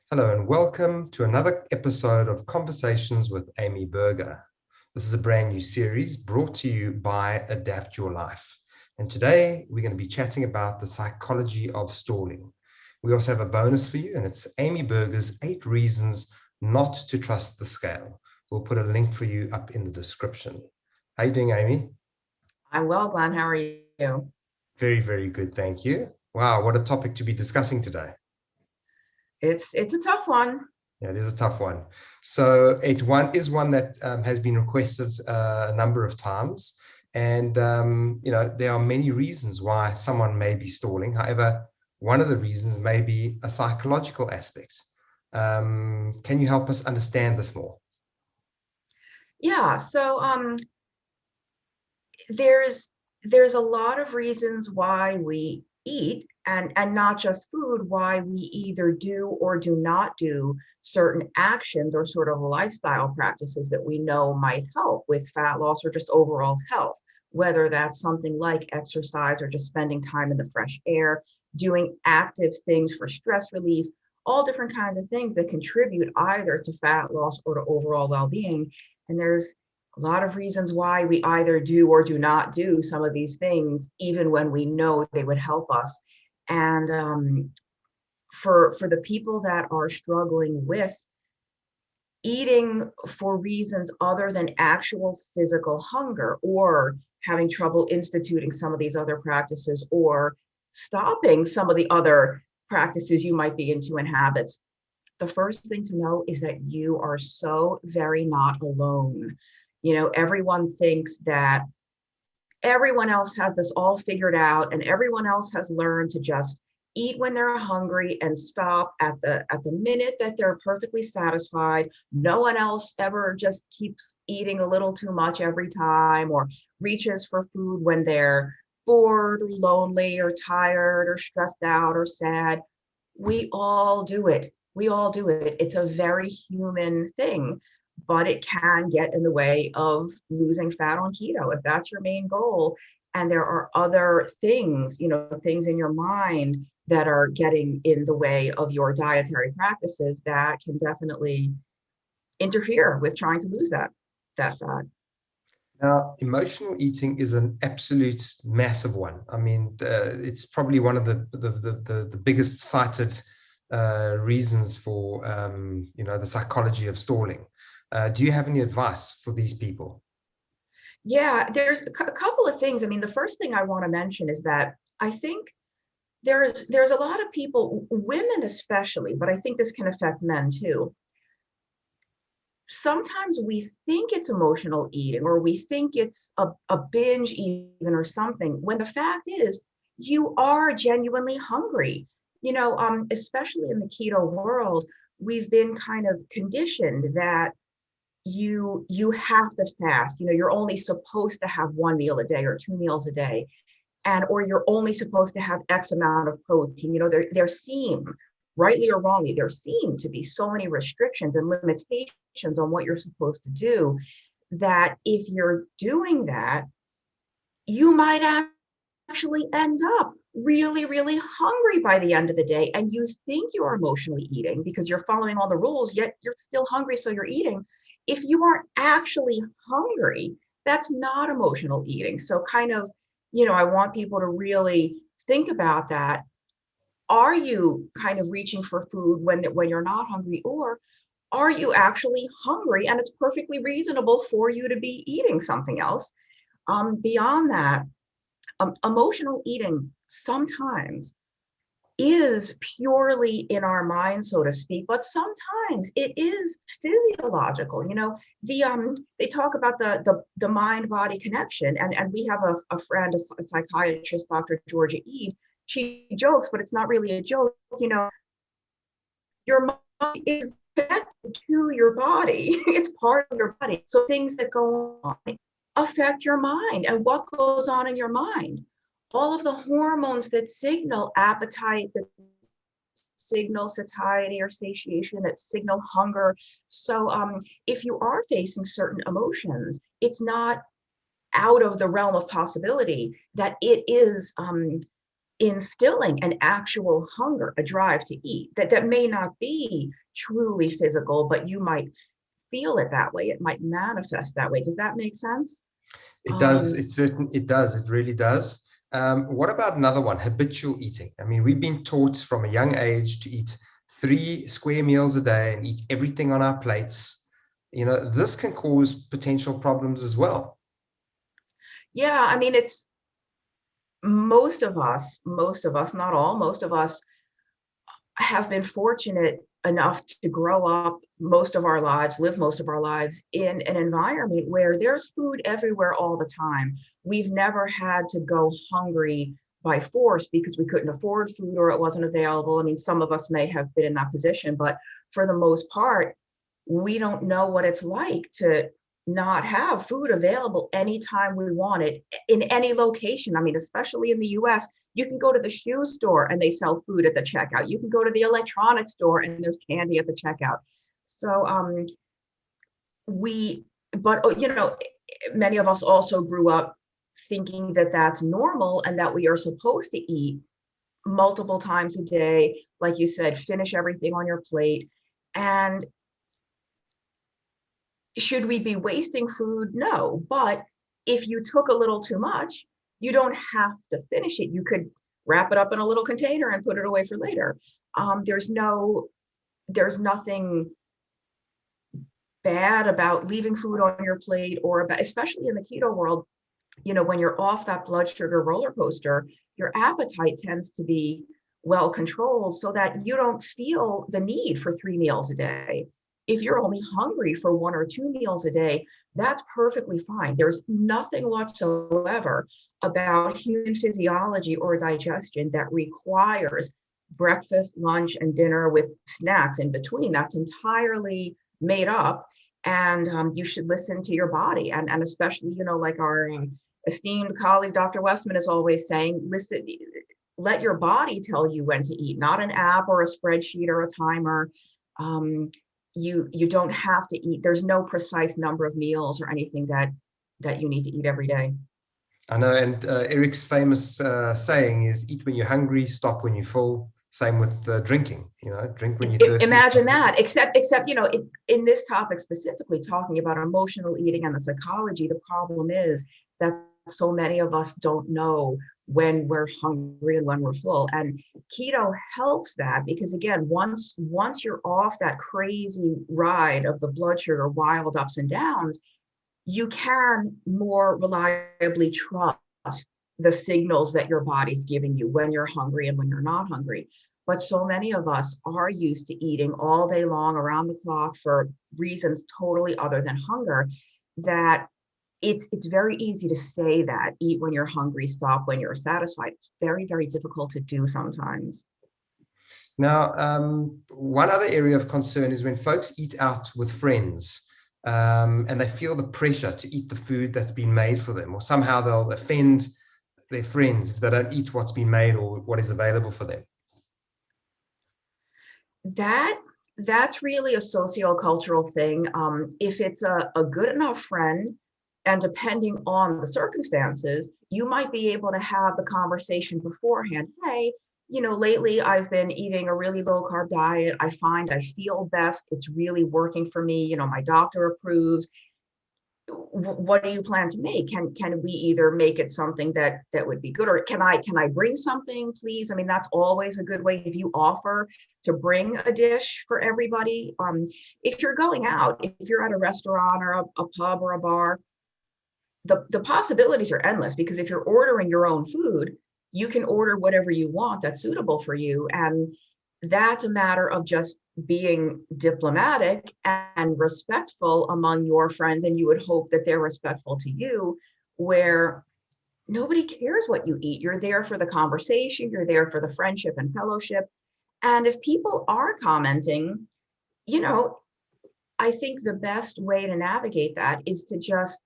Hello and welcome to another episode of Conversations with Amy Berger. This is a brand new series brought to you by Adapt Your Life. And today we're going to be chatting about the psychology of stalling. We also have a bonus for you, and it's Amy Berger's 8 Reasons Not to Trust the Scale. We'll put a link for you up in the description. How are you doing, Amy? I'm well, Glenn. How are you? Very, very good. Thank you. Wow, what a topic to be discussing today. It's a tough one. Yeah, it is a tough one. So it is one that has been requested a number of times, and there are many reasons why someone may be stalling. However, one of the reasons may be a psychological aspect. Can you help us understand this more? Yeah, so there's there's a lot of reasons why we eat and not just food, why we either do or do not do certain actions or sort of lifestyle practices that we know might help with fat loss or just overall health, whether that's something like exercise or just spending time in the fresh air, doing active things for stress relief, all different kinds of things that contribute either to fat loss or to overall well-being. And there's a lot of reasons why we either do or do not do some of these things, even when we know they would help us. And for the people that are struggling with eating for reasons other than actual physical hunger, or having trouble instituting some of these other practices, or stopping some of the other practices you might be into and habits, the first thing to know is that you are so very not alone. Everyone thinks that everyone else has this all figured out and everyone else has learned to just eat when they're hungry and stop at the minute that they're perfectly satisfied. No one else ever just keeps eating a little too much every time, or reaches for food when they're bored or lonely or tired or stressed out or sad. We all do it. We all do it. It's a very human thing, but it can get in the way of losing fat on keto if that's your main goal. And there are other things, things in your mind that are getting in the way of your dietary practices that can definitely interfere with trying to lose that fat. Now, emotional eating is an absolute massive one. I mean, it's probably one of the biggest cited reasons for the psychology of stalling. Do you have any advice for these people? Yeah, there's a couple of things. I mean, the first thing I want to mention is that I think there's a lot of people, women especially, but I think this can affect men too. Sometimes we think it's emotional eating, or we think it's a binge even or something, when the fact is you are genuinely hungry. Especially in the keto world, we've been kind of conditioned that you have to fast. You're only supposed to have one meal a day or two meals a day, and or you're only supposed to have X amount of protein. There seem, rightly or wrongly, there seem to be so many restrictions and limitations on what you're supposed to do, that if you're doing that, you might actually end up really, really hungry by the end of the day. And you think you're emotionally eating because you're following all the rules, yet you're still hungry, so you're eating. If you aren't actually hungry, that's not emotional eating. So kind of, I want people to really think about that. Are you kind of reaching for food when you're not hungry, or are you actually hungry and it's perfectly reasonable for you to be eating something else? Beyond that, emotional eating sometimes is purely in our mind, so to speak, but sometimes it is physiological. They talk about the mind body connection, and we have a friend, a psychiatrist, Dr. Georgia Ede. She jokes, but it's not really a joke. Your mind is connected to your body. It's part of your body. So things that go on affect your mind. And what goes on in your mind? All of the hormones that signal appetite, that signal satiety or satiation, that signal hunger. So if you are facing certain emotions, it's not out of the realm of possibility that it is instilling an actual hunger, a drive to eat that may not be truly physical, but you might feel it that way. It might manifest that way. Does that make sense? It does. Um, It certain. It does. It really does. What about another one? Habitual eating. I mean, we've been taught from a young age to eat 3 square meals a day and eat everything on our plates. This can cause potential problems as well. yeah, I mean, it's most of us, not all, most of us have been fortunate enough to grow up most of our lives, live most of our lives in an environment where there's food everywhere all the time. We've never had to go hungry by force because we couldn't afford food or it wasn't available. I mean, some of us may have been in that position, but for the most part, we don't know what it's like to not have food available anytime we want it in any location. I mean, especially in the US, you can go to the shoe store and they sell food at the checkout. You can go to the electronics store and there's candy at the checkout. So we, but many of us also grew up thinking that that's normal and that we are supposed to eat multiple times a day, like you said, finish everything on your plate. And should we be wasting food? No. But if you took a little too much, you don't have to finish it. You could wrap it up in a little container and put it away for later. There's nothing bad about leaving food on your plate or about, especially in the keto world, when you're off that blood sugar roller coaster, your appetite tends to be well controlled so that you don't feel the need for 3 meals a day. If you're only hungry for 1 or 2 meals a day, that's perfectly fine. There's nothing whatsoever about human physiology or digestion that requires breakfast, lunch, and dinner with snacks in between. That's entirely made up. And you should listen to your body. And especially, like our esteemed colleague, Dr. Westman, is always saying, listen, let your body tell you when to eat, not an app or a spreadsheet or a timer. You don't have to eat. There's no precise number of meals or anything that you need to eat every day. I know. And Eric's famous saying is, "Eat when you're hungry, stop when you're full." Same with drinking. Drink when you're thirsty. Imagine that, except in this topic specifically, talking about emotional eating and the psychology, the problem is that so many of us don't know when we're hungry and when we're full. And keto helps that because, again, once you're off that crazy ride of the blood sugar wild ups and downs, you can more reliably trust the signals that your body's giving you when you're hungry and when you're not hungry. But so many of us are used to eating all day long around the clock for reasons totally other than hunger, that it's very easy to say that eat when you're hungry, stop when you're satisfied. It's very, very difficult to do sometimes. Now, one other area of concern is when folks eat out with friends, and they feel the pressure to eat the food that's been made for them, or somehow they'll offend their friends if they don't eat what's been made or what is available for them. That's really a sociocultural thing. If it's a good enough friend, and depending on the circumstances, you might be able to have the conversation beforehand. Hey, lately I've been eating a really low carb diet. I find I feel best. It's really working for me. My doctor approves. What do you plan to make? Can we either make it something that would be good, or can I bring something, please? I mean, that's always a good way if you offer to bring a dish for everybody. If you're going out, if you're at a restaurant or a pub or a bar, the possibilities are endless, because if you're ordering your own food, you can order whatever you want that's suitable for you. And that's a matter of just being diplomatic and respectful among your friends. And you would hope that they're respectful to you, where nobody cares what you eat. You're there for the conversation, you're there for the friendship and fellowship. And if people are commenting, I think the best way to navigate that is to just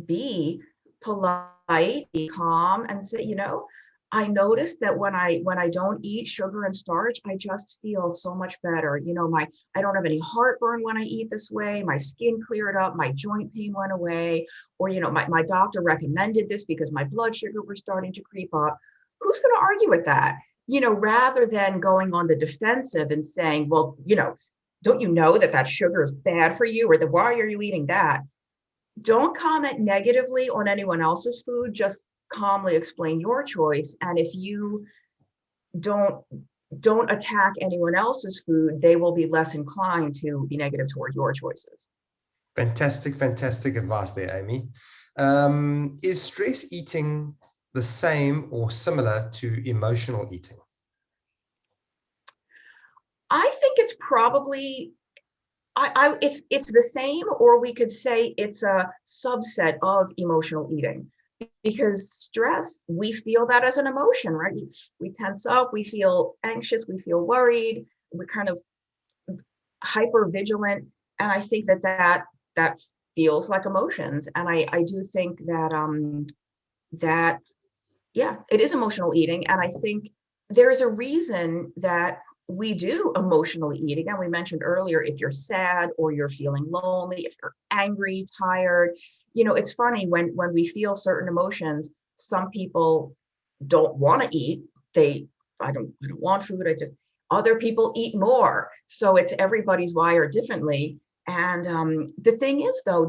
be polite, be calm, and say, I noticed that when I don't eat sugar and starch, I just feel so much better. I don't have any heartburn when I eat this way. My skin cleared up, my joint pain went away, or my doctor recommended this because my blood sugar was starting to creep up. who's going to argue with that? Rather than going on the defensive and saying, well, don't you know that that sugar is bad for you, or why are you eating that? Don't comment negatively on anyone else's food. Just calmly explain your choice. And if you don't don't attack anyone else's food, they will be less inclined to be negative toward your choices. Fantastic, fantastic advice there, Amy. Is stress eating the same or similar to emotional eating? I think it's probably it's the same, or we could say it's a subset of emotional eating, because stress, we feel that as an emotion, right? We tense up, we feel anxious, we feel worried, we're kind of hyper vigilant, and I think that feels like emotions. And I do think that yeah, it is emotional eating. And I think there's a reason that we do emotional eating. And we mentioned earlier, if you're sad or you're feeling lonely, if you're angry, tired, it's funny when we feel certain emotions, some people don't want to eat. I don't want food. Other people eat more. So it's everybody's wired differently. And the thing is, though,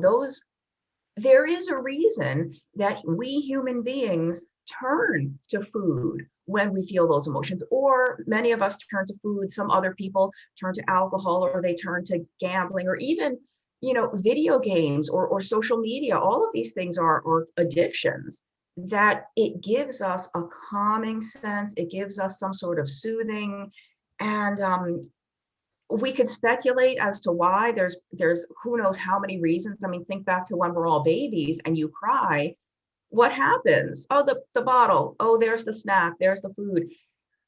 there is a reason that we human beings turn to food when we feel those emotions, or many of us turn to food. Some other people turn to alcohol, or they turn to gambling, or even, video games, or social media. All of these things are addictions, that it gives us a calming sense. It gives us some sort of soothing. And we could speculate as to why. There's who knows how many reasons. I mean, think back to when we're all babies and you cry. What happens? Oh, the bottle. Oh, there's the snack, there's the food.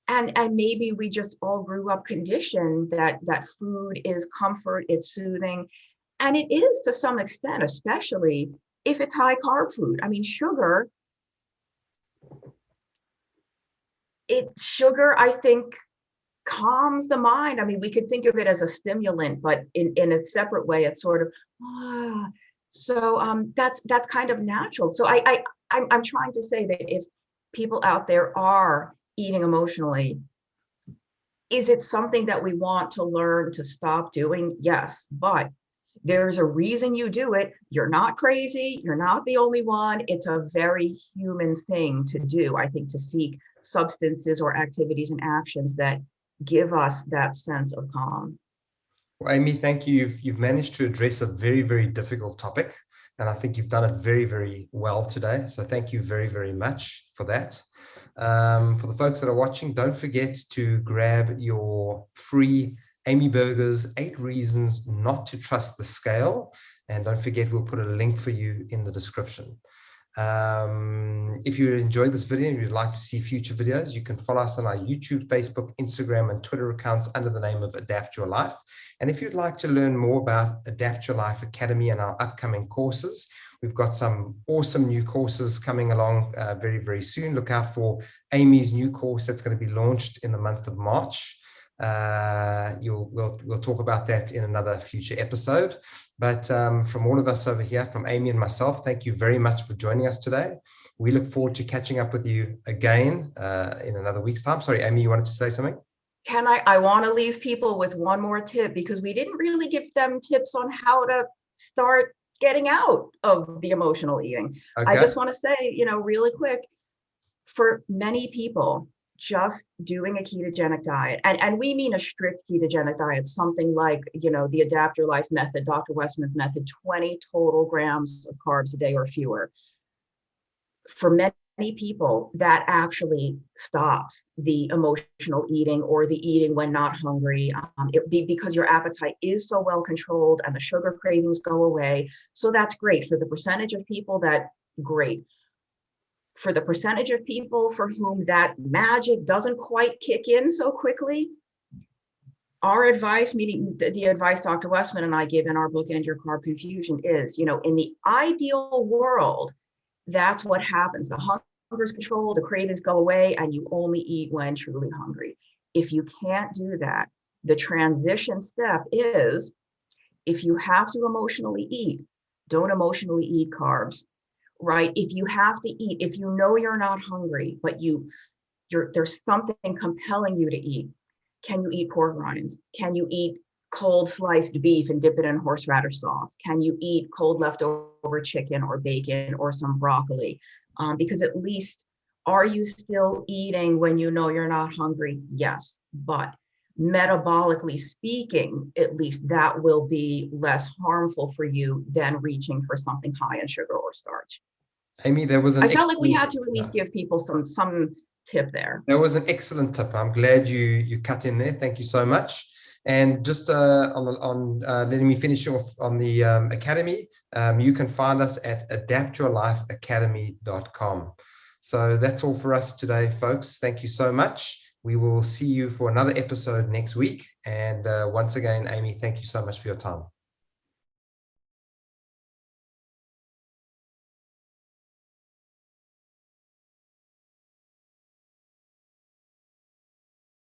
And maybe we just all grew up conditioned that food is comfort, it's soothing. And it is to some extent, especially if it's high carb food. I mean, sugar, I think, calms the mind. I mean, we could think of it as a stimulant, but in a separate way, it's sort of ah. So that's kind of natural. So I'm trying to say that if people out there are eating emotionally, is it something that we want to learn to stop doing? Yes, but there's a reason you do it. You're not crazy. You're not the only one. It's a very human thing to do, I think, to seek substances or activities and actions that give us that sense of calm. Well, Amy, thank you. You've managed to address a very, very difficult topic, and I think you've done it very, very well today. So thank you very, very much for that. For the folks that are watching, don't forget to grab your free Amy Berger's 8 Reasons Not to Trust the Scale. And don't forget, we'll put a link for you in the description. If you enjoyed this video and you'd like to see future videos, you can follow us on our YouTube, Facebook, Instagram, and Twitter accounts under the name of Adapt Your Life. And if you'd like to learn more about Adapt Your Life Academy and our upcoming courses, we've got some awesome new courses coming along very, very soon. Look out for Amy's new course that's going to be launched in the month of March. We'll talk about that in another future episode. But from all of us over here, from Amy and myself, thank you very much for joining us today. We look forward to catching up with you again in another week's time. Sorry, Amy, you wanted to say something? I want to leave people with one more tip, because we didn't really give them tips on how to start getting out of the emotional eating. Okay. I just want to say, really quick, for many people, just doing a ketogenic diet, and we mean a strict ketogenic diet, something like, the Adapt Your Life method, Dr. Westman's method, 20 total grams of carbs a day or fewer. For many people, that actually stops the emotional eating or the eating when not hungry. Because your appetite is so well controlled and the sugar cravings go away. So that's great. For the percentage of people, great. For the percentage of people for whom that magic doesn't quite kick in so quickly, our advice, meaning the advice Dr. Westman and I give in our book, End Your Carb Confusion, is, in the ideal world, that's what happens. The hunger is controlled, the cravings go away, and you only eat when truly hungry. If you can't do that, the transition step is, if you have to emotionally eat, don't emotionally eat carbs. Right? If you have to eat, if you know you're not hungry, but you there's something compelling you to eat. Can you eat pork rinds? Can you eat cold sliced beef and dip it in horseradish sauce? Can you eat cold leftover chicken or bacon or some broccoli? Because at least, are you still eating when you know you're not hungry? Yes, but metabolically speaking, at least that will be less harmful for you than reaching for something high in sugar or starch. Amy, there was I an felt like we excellent, had to at least give people some tip there. that was an excellent tip. I'm glad you cut in there. Thank you so much. And just on letting me finish off on the academy, you can find us at adaptyourlifeacademy.com. So that's all for us today, folks. Thank you so much. We will see you for another episode next week. And once again, Amy, thank you so much for your time.